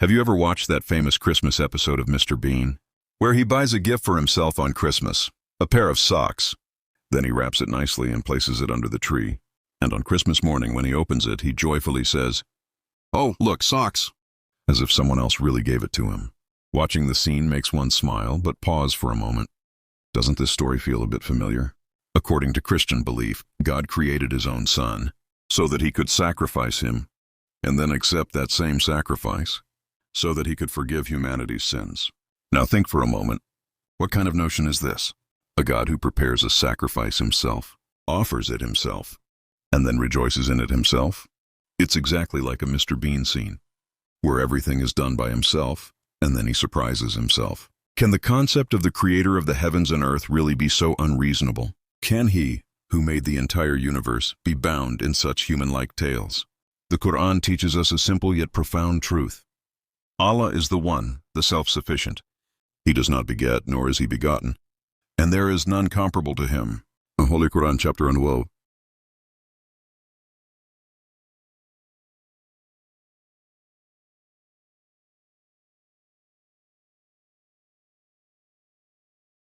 Have you ever watched that famous Christmas episode of Mr. Bean, where he buys a gift for himself on Christmas, a pair of socks? Then he wraps it nicely and places it under the tree. And on Christmas morning, when he opens it, he joyfully says, "Oh, look, socks!" as if someone else really gave it to him. Watching the scene makes one smile, but pause for a moment. Doesn't this story feel a bit familiar? According to Christian belief, God created his own son so that he could sacrifice him and then accept that same sacrifice so that he could forgive humanity's sins. Now think for a moment. What kind of notion is this? A God who prepares a sacrifice himself, offers it himself, and then rejoices in it himself? It's exactly like a Mr. Bean scene, where everything is done by himself, and then he surprises himself. Can the concept of the creator of the heavens and earth really be so unreasonable? Can he, who made the entire universe, be bound in such human-like tales? The Quran teaches us a simple yet profound truth. Allah is the one, the self-sufficient. He does not beget, nor is he begotten, and there is none comparable to him. Holy Quran, chapter 12.